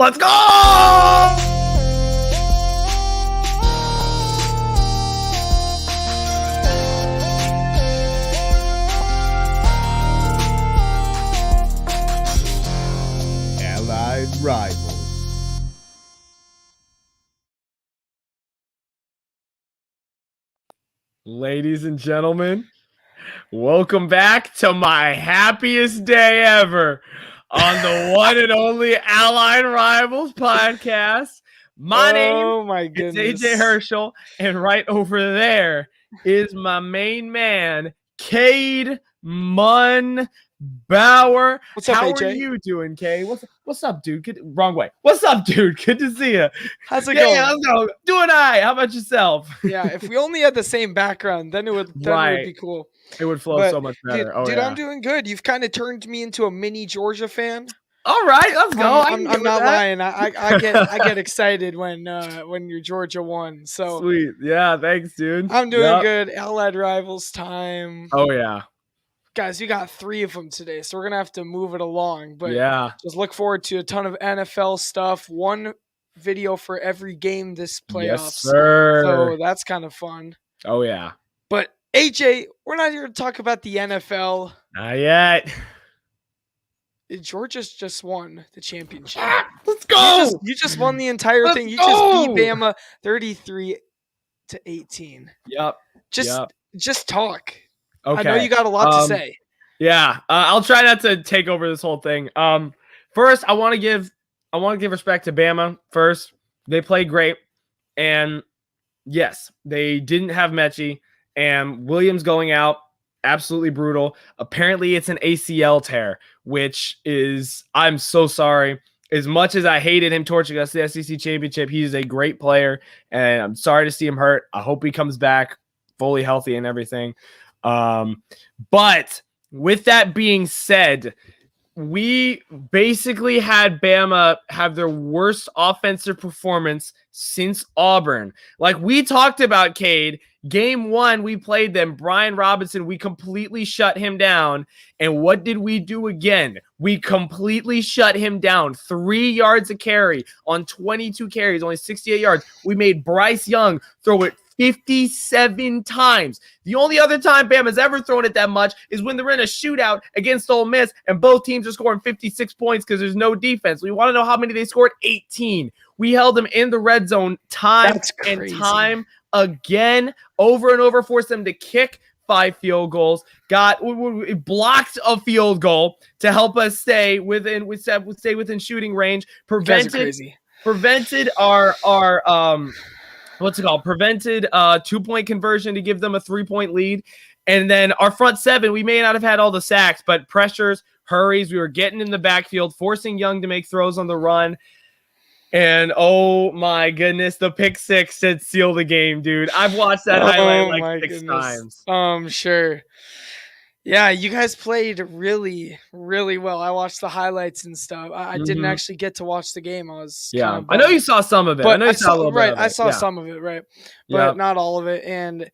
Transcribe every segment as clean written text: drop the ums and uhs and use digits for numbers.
Let's go! Allied Rivals. Ladies and gentlemen, welcome back to my happiest day ever on the one and only Allied Rivals podcast. My name is AJ Herschel, and right over there is my main man, Cade Munn Bauer. What's up, How AJ? are you doing, Cade? What's up, dude? Wrong way. What's up, dude? Good to see you. How's it going? How's it going? Doing all right. How about yourself? Yeah, if we only had the same background, then it would be cool. It would flow so much better. Dude, I'm doing good. You've kind of turned me into a mini Georgia fan. All right, let's go. I'm not lying. I get excited when your Georgia won. So sweet. Yeah, thanks, dude. I'm doing good. Allied Rivals time. Oh yeah. Guys, we got 3 of them today, so we're going to have to move it along. But yeah, just look forward to a ton of NFL stuff. One video for every game this playoffs. Yes, sir. So that's kind of fun. Oh, yeah. But, AJ, we're not here to talk about the NFL. Not yet. Georgia just won the championship. Let's go. You just won the entire thing. You just beat Bama 33-18. Yep. Just talk. Okay. I know you got a lot to say. Yeah, I'll try not to take over this whole thing. First, I want to give respect to Bama. First, they played great, and yes, they didn't have Mechie, and Williams going out, absolutely brutal. Apparently, it's an ACL tear, which is, I'm so sorry. As much as I hated him torching us the SEC championship, he's a great player, and I'm sorry to see him hurt. I hope he comes back fully healthy and everything. But with that being said, we basically had Bama have their worst offensive performance since Auburn. Like we talked about, Cade, game 1, we played them. Brian Robinson, we completely shut him down. And what did we do again? We completely shut him down. 3 yards a carry on 22 carries, only 68 yards. We made Bryce Young throw it 57 times. The only other time Bama's ever thrown it that much is when they're in a shootout against Ole Miss and both teams are scoring 56 points because there's no defense. We want to know how many they scored? 18. We held them in the red zone time and time again, over and over, forced them to kick 5 field goals. We blocked a field goal to help us stay within shooting range. Prevented our prevented 2-point conversion to give them a 3-point lead. And then our front 7, we may not have had all the sacks, but pressures, hurries, we were getting in the backfield, forcing Young to make throws on the run. And oh my goodness, the pick 6 should seal the game, dude. I've watched that highlight like 6 times. Sure. Yeah, you guys played really, really well. I watched the highlights and stuff. I didn't actually get to watch the game. I know you saw some of it. But I saw a little bit of it. I saw some of it, right? But not all of it. And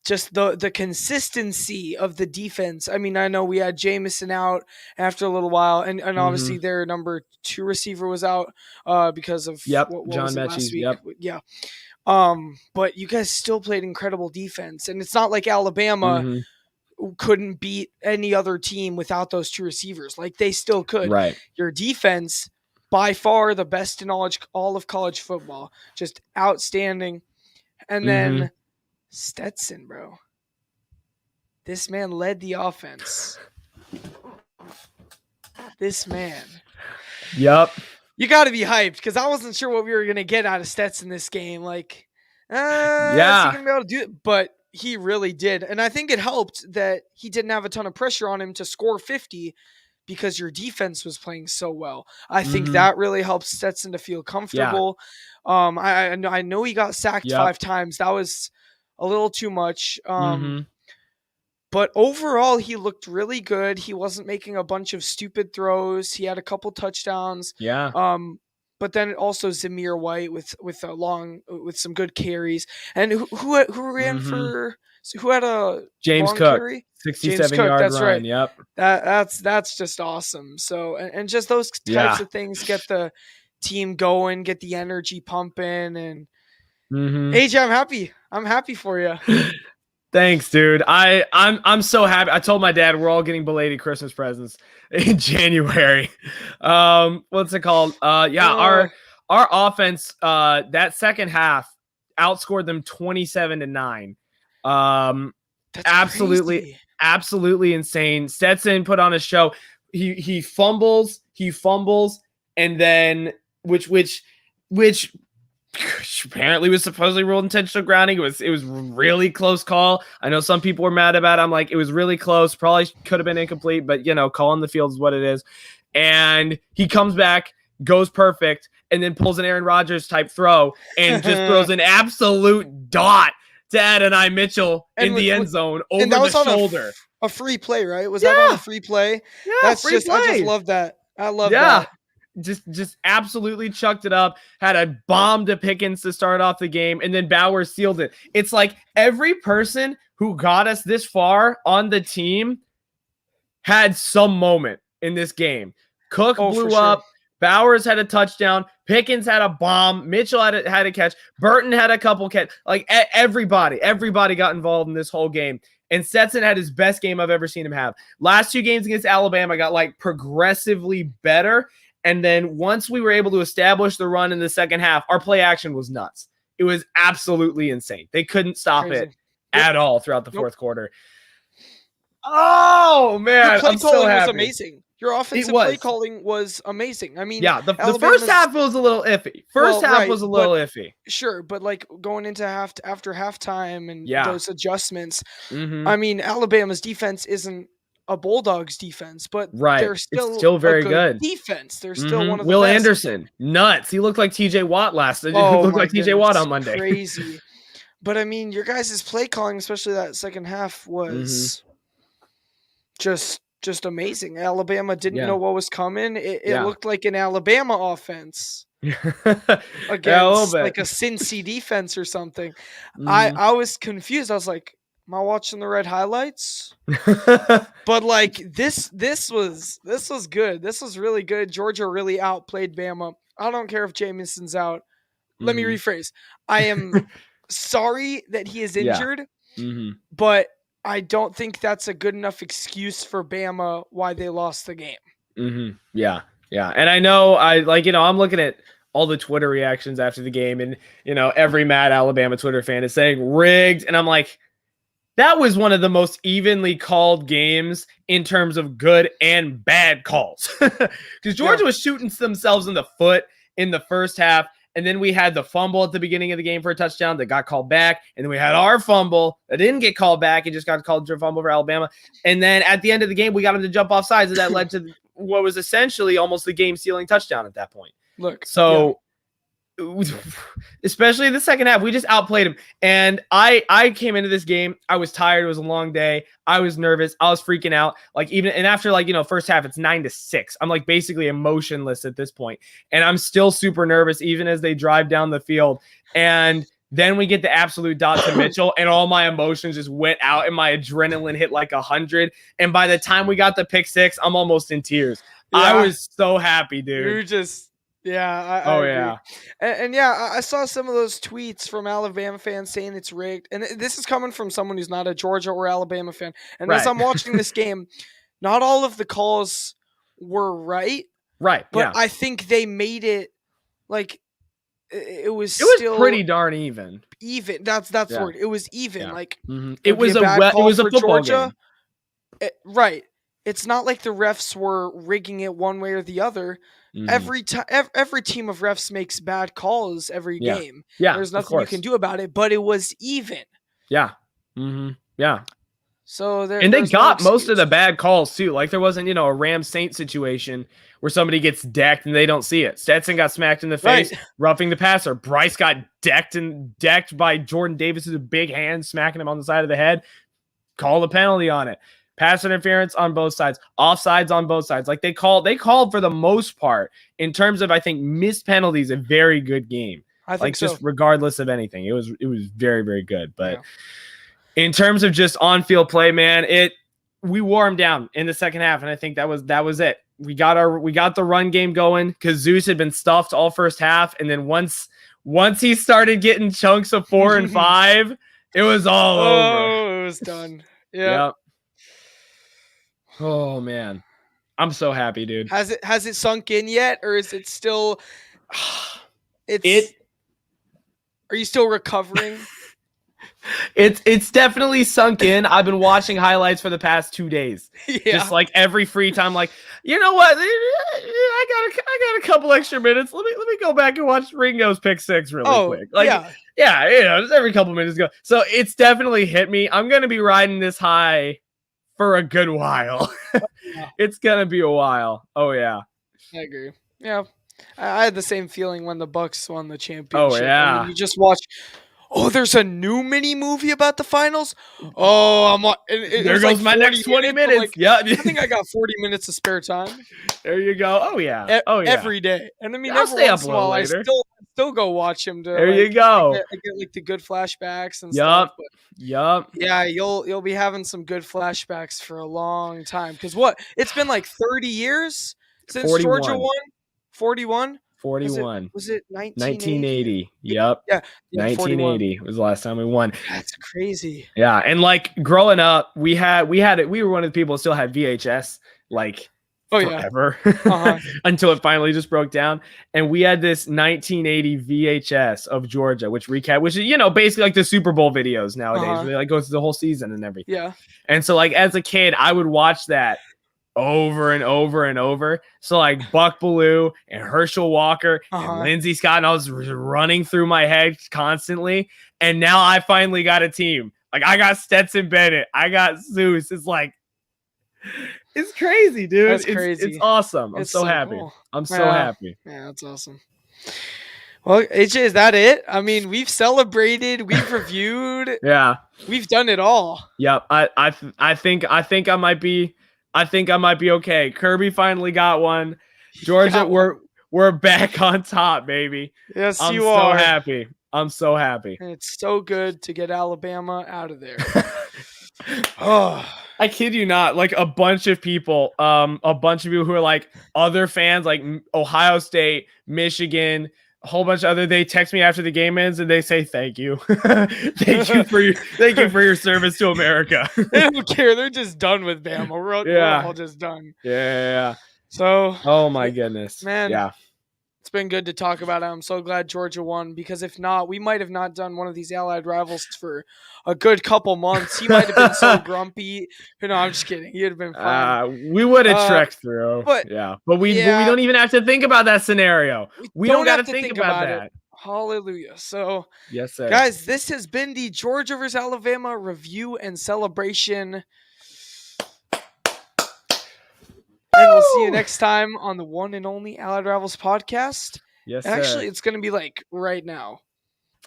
just the consistency of the defense. I mean, I know we had Jamison out after a little while, and obviously their number 2 receiver was out because of what John was it Mechie. last week? Yep. Yeah. But you guys still played incredible defense, and it's not like Alabama couldn't beat any other team without those 2 receivers. Like they still could. Right. Your defense, by far the best in all of college football, just outstanding. And then Stetson, bro. This man led the offense. This man. Yep. You got to be hyped because I wasn't sure what we were going to get out of Stetson this game. Like, is he going to be able to do it? But he really did. And I think it helped that he didn't have a ton of pressure on him to score 50 because your defense was playing so well. I think that really helped Stetson to feel comfortable. Yeah. I know he got sacked 5 times. That was a little too much. But overall, he looked really good. He wasn't making a bunch of stupid throws. He had a couple touchdowns. Yeah. But then also Zamir White with some good carries. And who ran for? Who had a James long Cook, carry? 67-yard that's run. Right. Yep. That's just awesome. So and just those types of things get the team going, get the energy pumping, and AJ, I'm happy. I'm happy for you. Thanks, dude. I'm so happy. I told my dad we're all getting belated Christmas presents in January. What's it called? Our offense that second half outscored them 27-9. That's crazy. Absolutely insane. Stetson put on a show. He fumbles, and then which apparently was supposedly ruled intentional grounding. It was really close call. I know some people were mad about it. I'm like, it was really close. Probably could have been incomplete, but call on the field is what it is. And he comes back, goes perfect, and then pulls an Aaron Rodgers type throw and just throws an absolute dot to Adonai Mitchell in the end zone over the shoulder. A free play, right? Was that on a free play? Yeah, I just love that. I love that. Just absolutely chucked it up, had a bomb to Pickens to start off the game, and then Bowers sealed it. It's like every person who got us this far on the team had some moment in this game. Cook blew up. Sure. Bowers had a touchdown. Pickens had a bomb. Mitchell had a catch. Burton had a couple catch. Like everybody got involved in this whole game. And Stetson had his best game I've ever seen him have. Last 2 games against Alabama got like progressively better. And then once we were able to establish the run in the second half, our play action was nuts. It was absolutely insane. They couldn't stop it at all throughout the fourth quarter. Oh, man. Your play I'm calling so happy. was amazing. Your offensive play calling was amazing. I mean, the first half was a little iffy. Was a little iffy. Sure, but like going into after halftime and those adjustments, I mean, Alabama's defense isn't a Bulldogs defense, but they're still very good defense. They're still one of the Will best. Anderson, nuts. He looked like TJ Watt he looked like TJ Watt on Monday. Crazy. But I mean, your guys' play calling, especially that second half, was just amazing. Alabama didn't know what was coming. It looked like an Alabama offense against like a Cincy defense or something. I was confused. I was like, am I watching the red highlights? But like this was good. This was really good. Georgia really outplayed Bama. I don't care if Jameson's out. Let me rephrase. I am sorry that he is injured, but I don't think that's a good enough excuse for Bama why they lost the game. Yeah. And I know I'm looking at all the Twitter reactions after the game, and every mad Alabama Twitter fan is saying rigged, and I'm like, that was one of the most evenly called games in terms of good and bad calls. Because Georgia was shooting themselves in the foot in the first half. And then we had the fumble at the beginning of the game for a touchdown that got called back. And then we had our fumble that didn't get called back. It just got called for fumble for Alabama. And then at the end of the game, we got them to jump off sides. And that led to what was essentially almost the game-sealing touchdown at that point. Especially the second half, we just outplayed him. And I came into this game, I was tired. It was a long day. I was nervous. I was freaking out. After first half, it's 9-6. I'm like basically emotionless at this point. And I'm still super nervous, even as they drive down the field. And then we get the absolute dot to Mitchell, and all my emotions just went out, and my adrenaline hit like 100. And by the time we got the pick 6, I'm almost in tears. I was so happy, dude. You're just... I agree. I saw some of those tweets from Alabama fans saying it's rigged, and this is coming from someone who's not a Georgia or Alabama fan. And as I'm watching this game, not all of the calls were right, but I think they made it like it was still pretty darn even. That's the word. It was even. Like it was a football Georgia game. Right. It's not like the refs were rigging it one way or the other. Every team of refs makes bad calls every game. There's nothing you can do about it, but it was even. So they got most of the bad calls too. Like there wasn't, a Rams Saints situation where somebody gets decked and they don't see it. Stetson got smacked in the face, roughing the passer. Bryce got decked by Jordan Davis with a big hand, smacking him on the side of the head. Call the penalty on it. Pass interference on both sides, offsides on both sides. Like they called for the most part in terms of, I think, missed penalties, a very good game. I think so. Just regardless of anything, it was very, very good. But in terms of just on-field play, man, we wore them down in the second half, and I think that was it. we got the run game going because Zeus had been stuffed all first half, and then once he started getting chunks of 4 and 5, it was all over. Oh, it was done. Yeah. Yep. Oh man, I'm so happy, dude. Has it sunk in yet, or is it still? Are you still recovering? It's definitely sunk in. I've been watching highlights for the past 2 days. Yeah. Just like every free time, like, you know what? I got a couple extra minutes. Let me go back and watch Ringo's pick 6 really quick. Like, yeah, just every couple minutes ago. So it's definitely hit me. I'm gonna be riding this high for a good while. It's gonna be a while. Oh yeah. I agree. Yeah. I had the same feeling when the Bucks won the championship. Oh yeah. I mean, you just watch. Oh, there's a new mini movie about the finals. Oh, there goes my next 20 minutes. Like, yeah, I think I got 40 minutes of spare time. There you go. Oh yeah. Oh yeah. Every day, and I mean, I'll every stay once up in a while, I later. still go watch him. There you go. I get like the good flashbacks and stuff. But Yup. yeah, you'll be having some good flashbacks for a long time. Because it's been like 30 years since 41. Georgia won. 41. 41. Was it 1980? Yep. Yeah. 1980 was the last time we won. That's crazy. Yeah, and like growing up, we were one of the people that still had VHS like forever until it finally just broke down. And we had this 1980 VHS of Georgia, which is, you know, basically like the Super Bowl videos nowadays, where they like go through the whole season and everything. Yeah. And so like as a kid, I would watch that over and over and over. So like Buck Bellew and Herschel Walker and Lindsey Scott, and I was running through my head constantly. And now I finally got a team. Like I got Stetson Bennett, I got Zeus. It's like, it's crazy, dude. That's crazy. It's awesome. I'm It's so so happy. cool. I'm so happy. Yeah, that's awesome. Well, AJ, is that it? I mean, we've celebrated, we've reviewed. Yeah, we've done it all. Yep. I think I might be okay. Kirby finally got one. Georgia, we're back on top, baby. Yes, I'm you are. Happy. I'm so happy. And it's so good to get Alabama out of there. Oh, I kid you not. Like a bunch of people who are like other fans, like Ohio State, Michigan, a whole bunch of other. They text me after the game ends and they say thank you, thank you for your service to America. They don't care. They're just done with Bama. We're all just done. Yeah. So. Oh my goodness, man. Yeah. It's been good to talk about it. I'm so glad Georgia won, because if not, we might have not done one of these allied rivals for a good couple months. He might have been so grumpy. No, I'm just kidding. He'd have been fine. We would have trekked through. But we don't even have to think about that scenario. We don't got to think about that. Hallelujah. So, yes, sir. Guys, this has been the Georgia vs. Alabama review and celebration. And we'll see you next time on the one and only Allied Rivals podcast. Yes, sir. Actually, it's going to be like right now.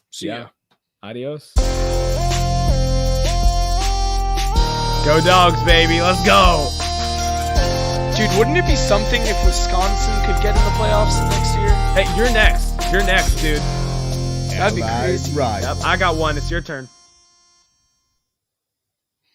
See ya. Adios. Go Dogs, baby. Let's go. Dude, wouldn't it be something if Wisconsin could get in the playoffs next year? Hey, you're next. You're next, dude. That'd be crazy. Right. Yep, I got one. It's your turn.